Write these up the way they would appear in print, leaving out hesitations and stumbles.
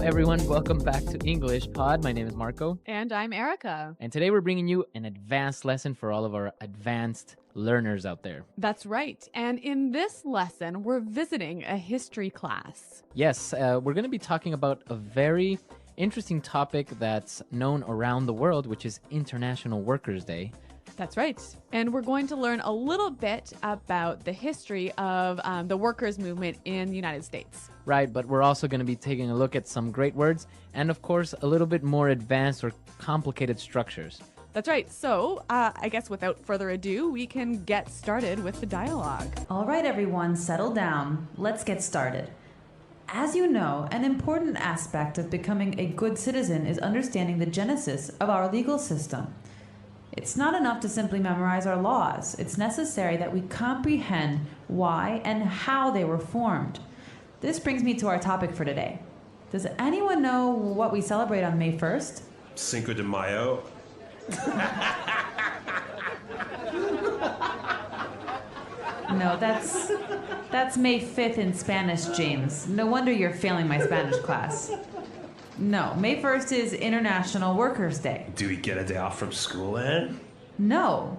everyone. Welcome back to English Pod. My name is Marco. And I'm Erica. And today we're bringing you an advanced lesson for all of our advanced learners out there. That's right. And in this lesson, we're visiting a history class. Yes, we're going to be talking about a very interesting topic that's known around the world, which is International Workers' Day. That's right. And we're going to learn a little bit about the history of the workers' movement in the United States. Right, but we're also going to be taking a look at some great words and, of course, a little bit more advanced or complicated structures. That's right. So I guess without further ado, we can get started with the dialogue. All right, everyone, settle down. Let's get started. As you know, an important aspect of becoming a good citizen is understanding the genesis of our legal system. It's not enough to simply memorize our laws. It's necessary that we comprehend why and how they were formed. This brings me to our topic for today. Does anyone know what we celebrate on May 1st? Cinco de Mayo. No, that's May 5th in Spanish, James. No wonder you're failing my Spanish class. No, May 1st is International Workers' Day. Do we get a day off from school then? No,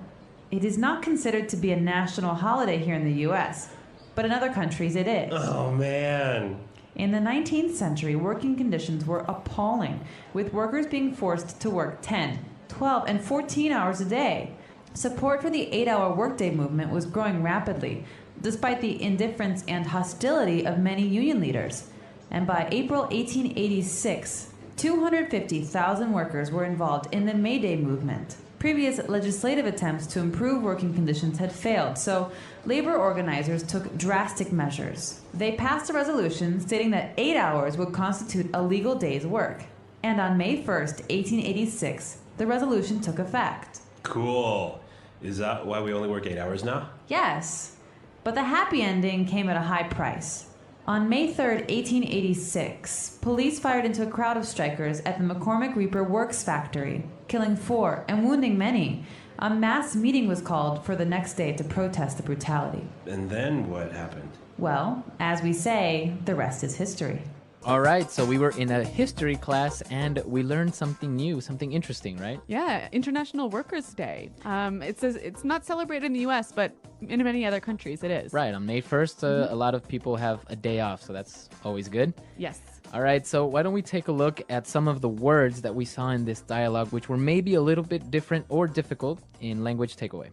it is not considered to be a national holiday here in the U.S., but in other countries it is. Oh, man. In the 19th century, working conditions were appalling, with workers being forced to work 10, 12, and 14 hours a day. Support for the 8-hour workday movement was growing rapidly, despite the indifference and hostility of many union leaders. And by April 1886, 250,000 workers were involved in the May Day movement. Previous legislative attempts to improve working conditions had failed, so labor organizers took drastic measures. They passed a resolution stating that 8 hours would constitute a legal day's work. And on May 1st, 1886, the resolution took effect. Cool. Is that why we only work 8 hours now? Yes, but the happy ending came at a high price. On May 3rd, 1886, police fired into a crowd of strikers at the McCormick Reaper Works factory, killing 4 and wounding many. A mass meeting was called for the next day to protest the brutality. And then what happened? Well, as we say, the rest is history. All right, so we were in a history class and we learned something new, something interesting, right? Yeah, International Workers' Day. It says it's not celebrated in the U.S., but in many other countries it is. Right, on May 1st, a lot of people have a day off, so that's always good. Yes. All right, so why don't we take a look at some of the words that we saw in this dialogue, which were maybe a little bit different or difficult in language takeaway.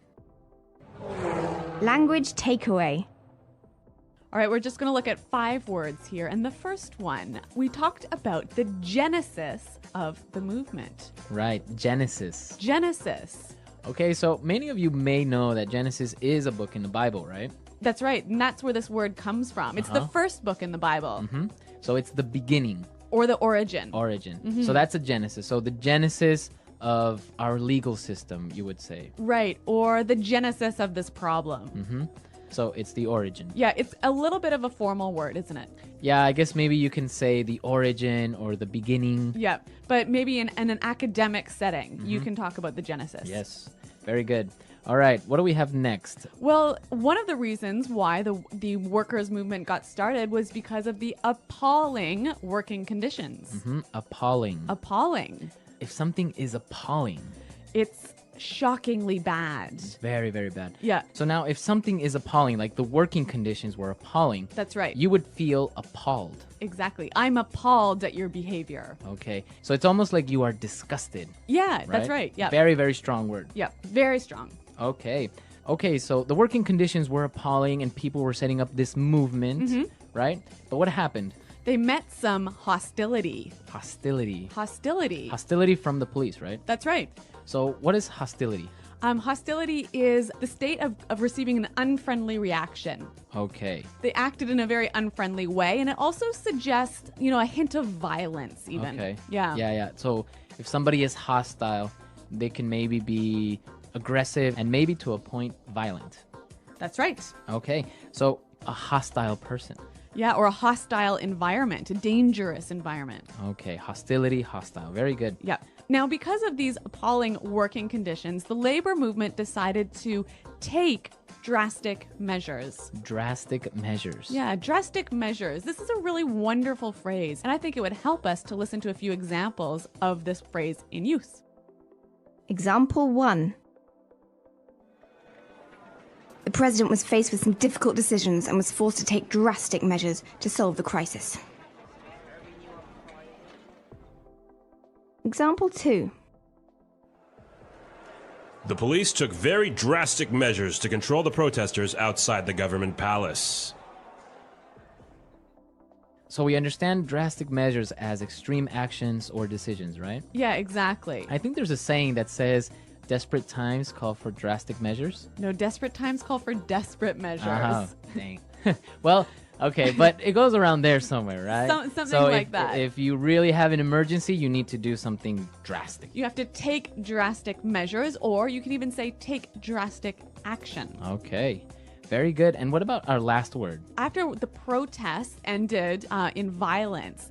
Language takeaway. All right, we're just going to look at 5 words here. And the first one, we talked about the genesis of the movement. Right, Genesis. Genesis. Okay, so many of you may know that Genesis is a book in the Bible, right? That's right. And that's where this word comes from. It's the first book in the Bible. So it's the beginning. Or the origin. Origin. So that's a Genesis. So the genesis of our legal system, you would say. Right. Or the genesis of this problem. So it's the origin. Yeah, it's a little bit of a formal word, isn't it? Yeah, I guess maybe you can say the origin or the beginning. Yeah, but maybe in an academic setting, you can talk about the genesis. Yes, very good. All right, what do we have next? Well, one of the reasons why the workers' movement got started was because of the appalling working conditions. Appalling. Appalling. If something is appalling, It's shockingly bad. very, very bad. Yeah. So now if something is appalling, like the working conditions were appalling, That's right. you would feel appalled. Exactly. I'm appalled at your behavior. Okay, so it's almost like you are disgusted. Yeah, that's right. Yeah. Very, very strong word. Yeah, very strong. Okay. Okay, so the working conditions were appalling and people were setting up this movement, right? But what happened? They met some hostility. Hostility. Hostility. Hostility from the police, right? That's right. So what is hostility? Hostility is the state of receiving an unfriendly reaction. Okay. They acted in a very unfriendly way, and it also suggests, a hint of violence even. Okay. Yeah. Yeah. So if somebody is hostile, they can maybe be aggressive and maybe to a point violent. That's right. Okay. So a hostile person. Yeah, or a hostile environment, a dangerous environment. Okay, hostility, hostile. Very good. Yep. Now, because of these appalling working conditions, the labor movement decided to take drastic measures. Drastic measures. Yeah, drastic measures. This is a really wonderful phrase, and I think it would help us to listen to a few examples of this phrase in use. Example 1. The president was faced with some difficult decisions and was forced to take drastic measures to solve the crisis. Example 2. The police took very drastic measures to control the protesters outside the government palace. So we understand drastic measures as extreme actions or decisions, right? Yeah, exactly. I think there's a saying that says desperate times call for drastic measures. No, desperate times call for desperate measures. Oh, dang. Well, okay, but it goes around there somewhere, right? Something so like if, that. If you really have an emergency, you need to do something drastic. You have to take drastic measures, or you can even say take drastic action. Okay, very good. And what about our last word? After the protests ended in violence,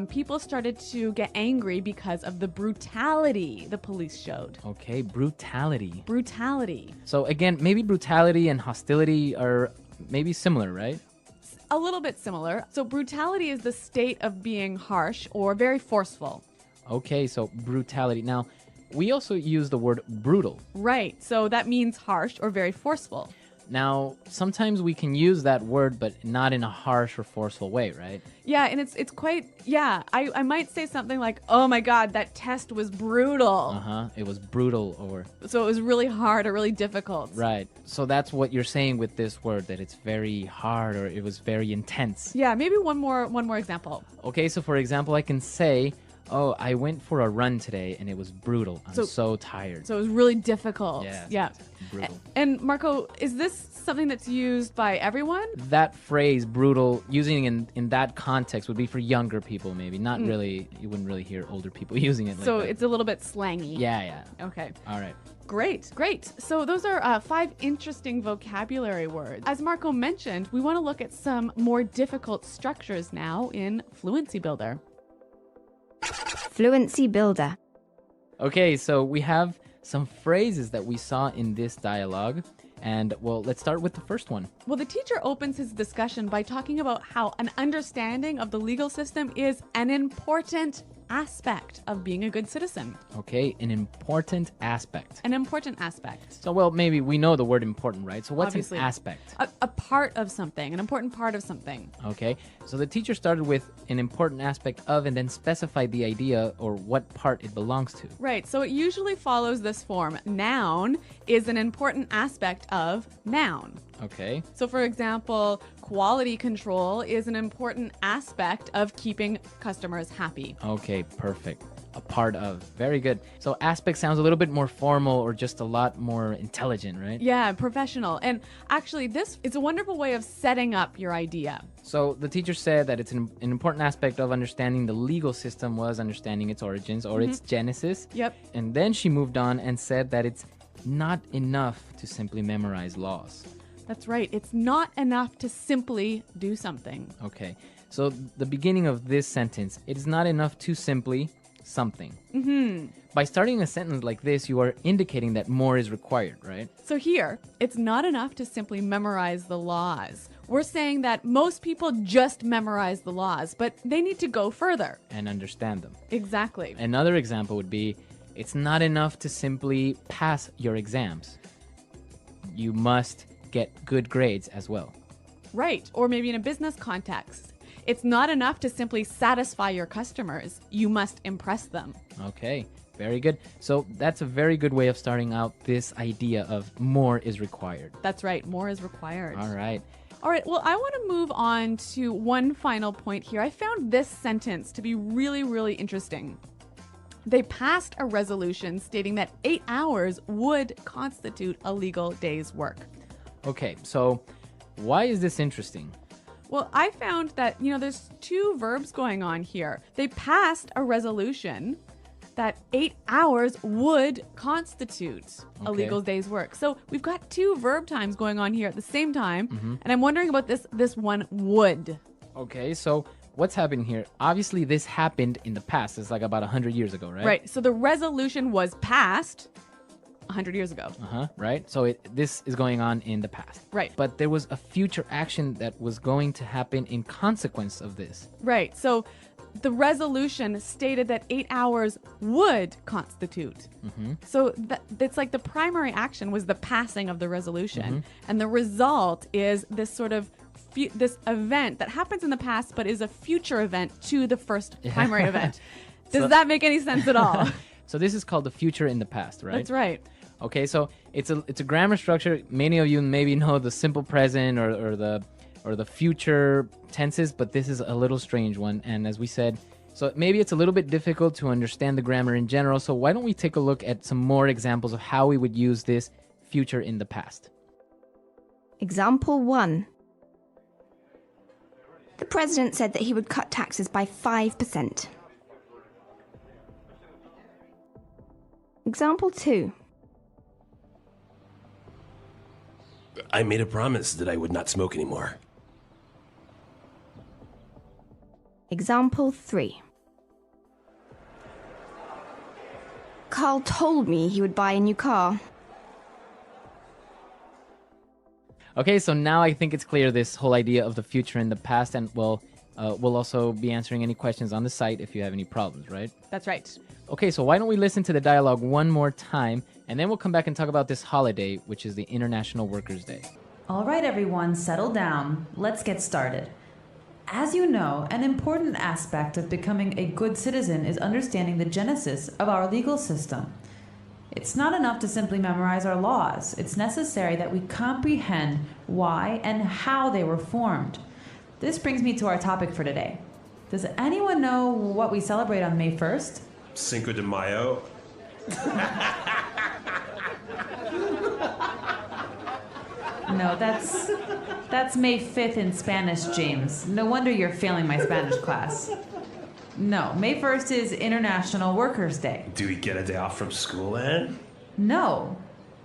people started to get angry because of the brutality the police showed. Okay, brutality. Brutality. So again, maybe brutality and hostility are maybe similar, right? A little bit similar. So brutality is the state of being harsh or very forceful. Okay, so brutality. Now, we also use the word brutal. Right. So that means harsh or very forceful. Now, sometimes we can use that word, but not in a harsh or forceful way, right? Yeah, and it's quite, yeah, I might say something like, oh my God, that test was brutal. Uh-huh, it was brutal or... So it was really hard or really difficult. Right, so that's what you're saying with this word, that it's very hard or it was very intense. Yeah, maybe one more example. Okay, so for example, I can say, oh, I went for a run today and it was brutal. I'm so tired. So it was really difficult. Yeah. Brutal. And Marco, is this something that's used by everyone? That phrase, brutal, using in that context would be for younger people maybe. Not really, you wouldn't really hear older people using it like So that. it's a little bit slangy. Yeah. Okay. All right. Great. So those are 5 interesting vocabulary words. As Marco mentioned, we want to look at some more difficult structures now in Fluency Builder. Fluency Builder. Okay, so we have some phrases that we saw in this dialogue. And, well, let's start with the first one. Well, the teacher opens his discussion by talking about how an understanding of the legal system is an important aspect of being a good citizen. Okay, an important aspect. An important aspect. So, well, maybe we know the word important, right? So what's Obviously. an aspect? A part of something, an important part of something. Okay, so the teacher started with an important aspect of and then specified the idea or what part it belongs to. Right, so it usually follows this form. Noun is an important aspect of noun. Okay, So for example, quality control is an important aspect of keeping customers happy. okay, perfect. A part of. Very good. So aspect sounds a little bit more formal or just a lot more intelligent, right? Yeah, professional. And actually, this is a wonderful way of setting up your idea. So the teacher said that it's an important aspect of understanding the legal system was understanding its origins or its genesis. Yep. And then she moved on and said that it's not enough to simply memorize laws. That's right. It's not enough to simply do something. Okay. So the beginning of this sentence, it is not enough to simply something. By starting a sentence like this, you are indicating that more is required, right? So here, it's not enough to simply memorize the laws. We're saying that most people just memorize the laws, but they need to go further. And understand them. Exactly. Another example would be, it's not enough to simply pass your exams. You must get good grades as well. Right. Or maybe in a business context. It's not enough to simply satisfy your customers. You must impress them. Okay, very good. So that's a very good way of starting out this idea of more is required. That's right. More is required. All right. All right. Well, I want to move on to one final point here. I found this sentence to be really, really interesting. They passed a resolution stating that 8 hours would constitute a legal day's work. Okay, so why is this interesting? Well, I found that, there's 2 verbs going on here. They passed a resolution that 8 hours would constitute a Okay. legal day's work. So we've got 2 verb times going on here at the same time. And I'm wondering about this one would. Okay, so what's happening here? Obviously, this happened in the past. It's like about 100 years ago, right? Right. So the resolution was passed 100 years ago. Right? So this is going on in the past. Right. But there was a future action that was going to happen in consequence of this. Right. So the resolution stated that 8 hours would constitute. So that's like the primary action was the passing of the resolution. And the result is this sort of this event that happens in the past but is a future event to the first primary event. Does that make any sense at all? So this is called the future in the past, right? That's right. Okay, so it's a grammar structure. Many of you maybe know the simple present or the future tenses, but this is a little strange one. And as we said, so maybe it's a little bit difficult to understand the grammar in general. So why don't we take a look at some more examples of how we would use this future in the past? Example 1. The president said that he would cut taxes by 5%. Example 2. I made a promise that I would not smoke anymore. Example 3. Carl told me he would buy a new car. Okay, so now I think it's clear this whole idea of the future in the past, and we'll also be answering any questions on the site if you have any problems, right? That's right. Okay, so why don't we listen to the dialogue one more time, and then we'll come back and talk about this holiday, which is the International Workers' Day. All right, everyone, settle down. Let's get started. As you know, an important aspect of becoming a good citizen is understanding the genesis of our legal system. It's not enough to simply memorize our laws. It's necessary that we comprehend why and how they were formed. This brings me to our topic for today. Does anyone know what we celebrate on May 1st? Cinco de Mayo. No, that's May 5th in Spanish, James. No wonder you're failing my Spanish class. No, May 1st is International Workers' Day. Do we get a day off from school then? No,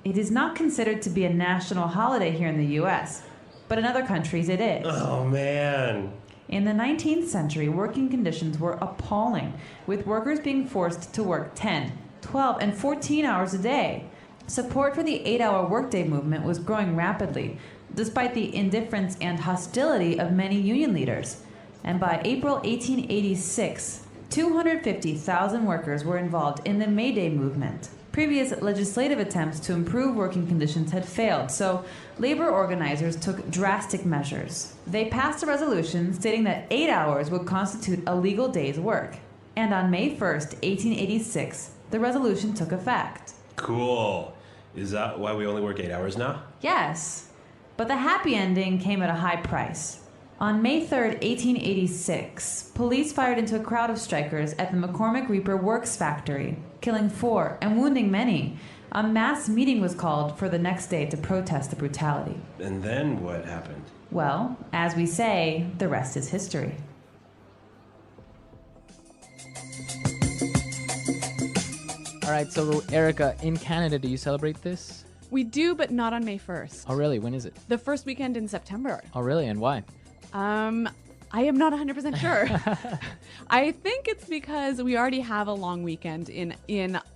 it is not considered to be a national holiday here in the U.S., but in other countries it is. Oh, man. In the 19th century, working conditions were appalling, with workers being forced to work 10, 12, and 14 hours a day. Support for the 8-hour workday movement was growing rapidly, despite the indifference and hostility of many union leaders. And by April 1886, 250,000 workers were involved in the May Day movement. Previous legislative attempts to improve working conditions had failed, so labor organizers took drastic measures. They passed a resolution stating that 8 hours would constitute a legal day's work. And on May 1st, 1886, the resolution took effect. Cool. Is that why we only work 8 hours now? Yes, but the happy ending came at a high price. On May 3rd, 1886, police fired into a crowd of strikers at the McCormick Reaper Works factory, killing 4 and wounding many. A mass meeting was called for the next day to protest the brutality. And then what happened? Well, as we say, the rest is history. All right, so Erica, in Canada, do you celebrate this? We do, but not on May 1st. Oh, really? When is it? The first weekend in September. Oh, really? And why? I am not 100% sure. I think it's because we already have a long weekend in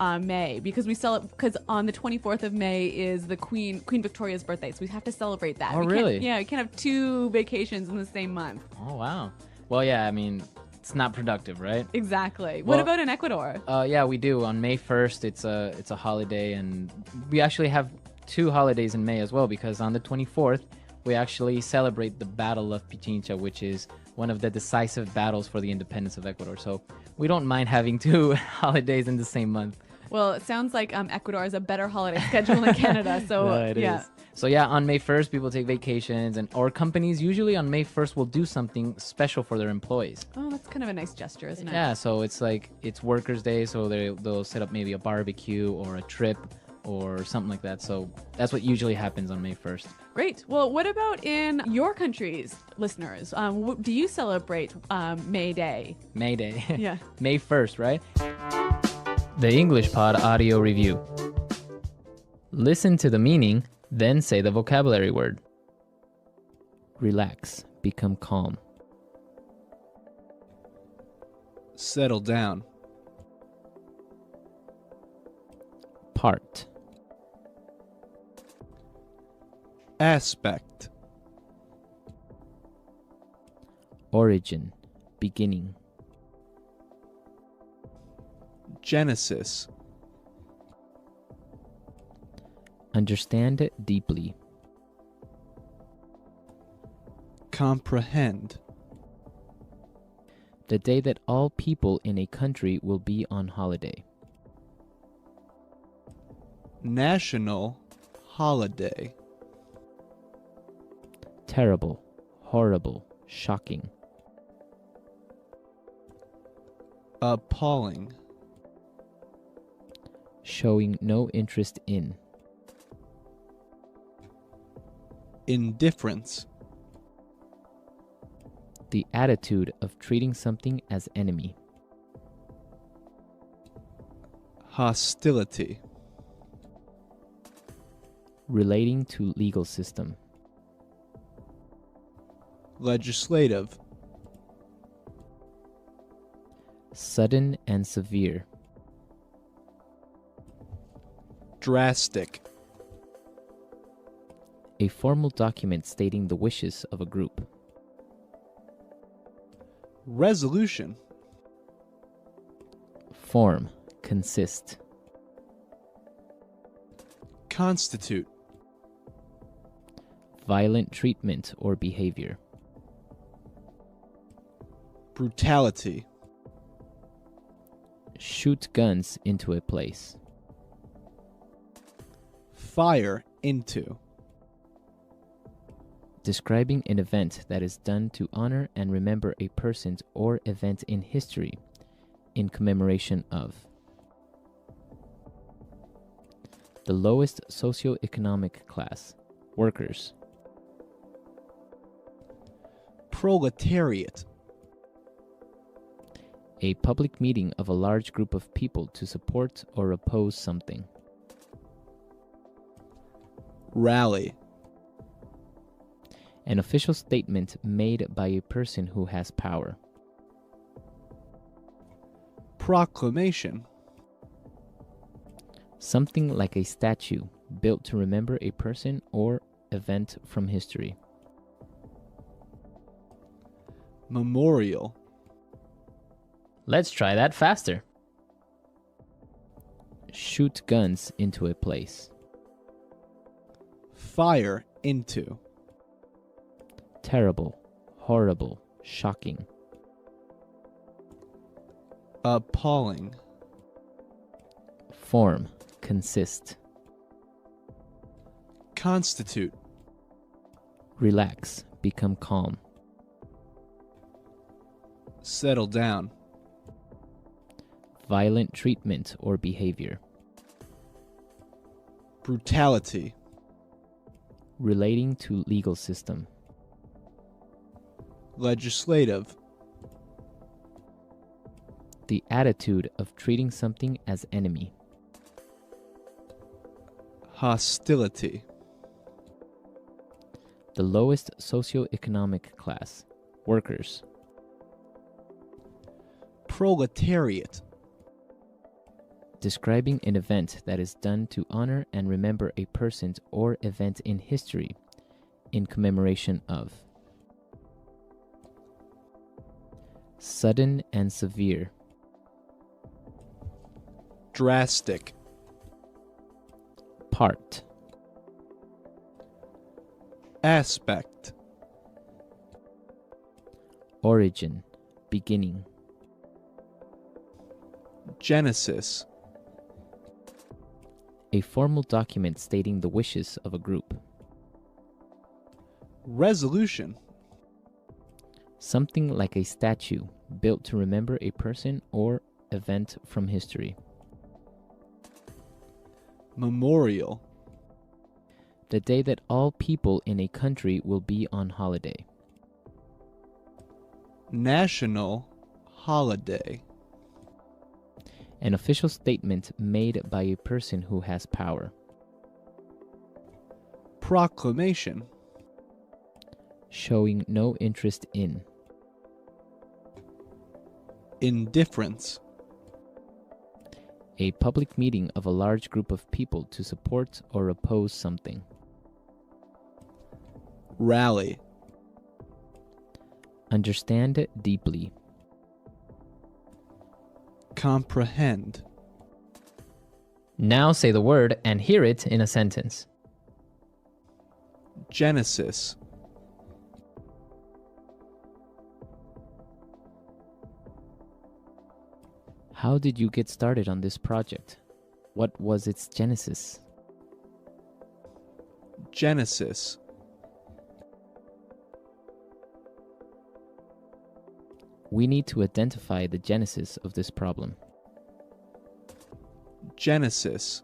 May because because on the 24th of May is the Queen Victoria's birthday, so we have to celebrate that. Oh, really? Yeah, we can't have 2 vacations in the same month. Oh, wow. Well, yeah, I mean, it's not productive, right? Exactly. Well, what about in Ecuador? Yeah, we do. On May 1st, it's a holiday, and we actually have 2 holidays in May as well, because on the 24th, we actually celebrate the Battle of Pichincha, which is one of the decisive battles for the independence of Ecuador. So we don't mind having 2 holidays in the same month. Well, it sounds like Ecuador has a better holiday schedule than Canada. So No, it is. So yeah, on May 1st, people take vacations, or companies usually on May 1st will do something special for their employees. Oh, that's kind of a nice gesture, isn't it? Yeah, so it's like it's Workers' Day, so they'll set up maybe a barbecue or a trip or something like that. So that's what usually happens on May 1st. Great. Well, what about in your countries, listeners? Do you celebrate May Day? May Day. Yeah. May 1st, right? The English Pod Audio Review. Listen to the meaning, then say the vocabulary word. Relax. Become calm. Settle down. Part. Aspect. Origin. Beginning. Genesis. Understand deeply. Comprehend. The day that all people in a country will be on holiday. National holiday. Terrible, horrible, shocking. Appalling. Showing no interest in. Indifference. The attitude of treating something as enemy. Hostility. Relating to legal system. Legislative. Sudden and severe. Drastic. A formal document stating the wishes of a group. Resolution. Form. Consist. Constitute. Violent treatment or behavior. Brutality. Shoot guns into a place. Fire into. Describing an event that is done to honor and remember a person or event in history in commemoration of. The lowest socioeconomic class, workers. Proletariat. A public meeting of a large group of people to support or oppose something. Rally. An official statement made by a person who has power. Proclamation. Something like a statue built to remember a person or event from history. Memorial. Let's try that faster. Shoot guns into a place. Fire into. Terrible, horrible, shocking. Appalling. Form. Consist. Constitute. Relax. Become calm. Settle down. Violent treatment or behavior. Brutality. Relating to legal system. Legislative. The attitude of treating something as enemy. Hostility. The lowest socioeconomic class, workers. Proletariat. Describing an event that is done to honor and remember a person or event in history in commemoration of. Sudden and severe. Drastic. Part. Aspect. Origin. Beginning. Genesis. A formal document stating the wishes of a group. Resolution. Something like a statue built to remember a person or event from history. Memorial. The day that all people in a country will be on holiday. National holiday. An official statement made by a person who has power. Proclamation. Showing no interest in. Indifference. A public meeting of a large group of people to support or oppose something. Rally. Understand it deeply. Comprehend. Now say the word and hear it in a sentence. Genesis. How did you get started on this project? What was its genesis? Genesis. We need to identify the genesis of this problem. Genesis.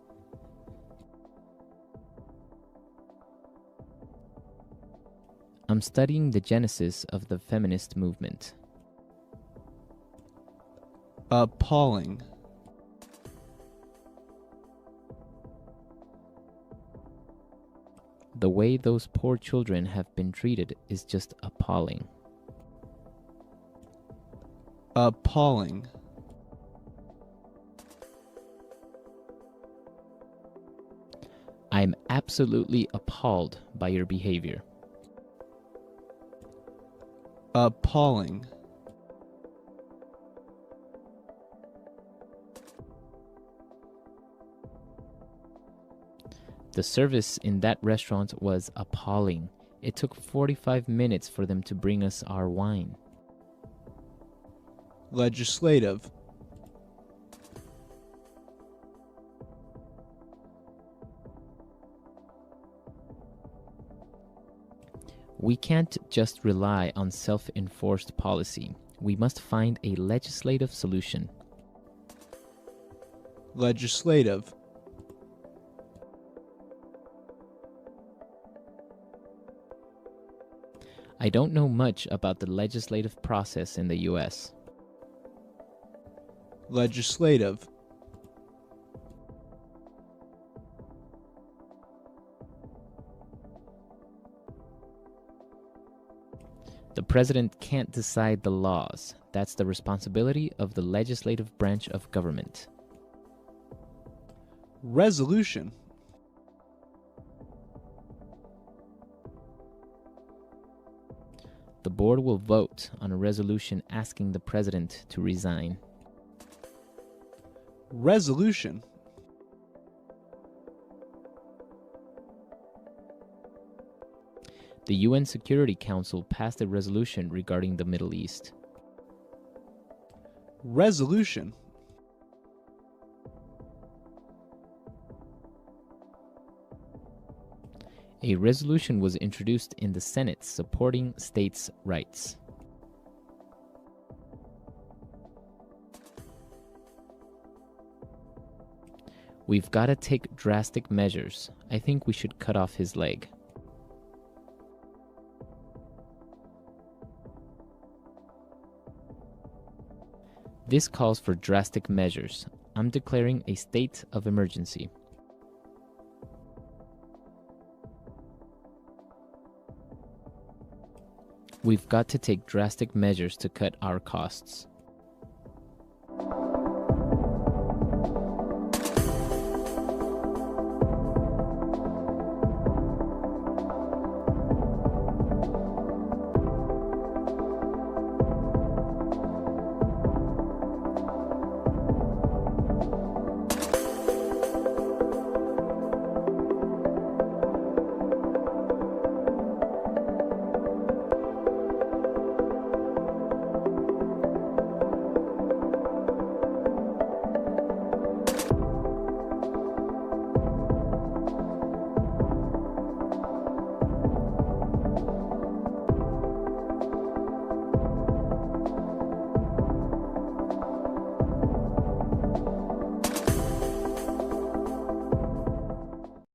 I'm studying the genesis of the feminist movement. Appalling. The way those poor children have been treated is just appalling. Appalling. I'm absolutely appalled by your behavior. Appalling. The service in that restaurant was appalling. It took 45 minutes for them to bring us our wine. Legislative. We can't just rely on self-enforced policy. We must find a legislative solution. Legislative. I don't know much about the legislative process in the US. Legislative. The president can't decide the laws. That's the responsibility of the legislative branch of government. Resolution. The board will vote on a resolution asking the president to resign. Resolution. The UN Security Council passed a resolution regarding the Middle East. Resolution. A resolution was introduced in the Senate supporting states' rights. We've got to take drastic measures. I think we should cut off his leg. This calls for drastic measures. I'm declaring a state of emergency. We've got to take drastic measures to cut our costs.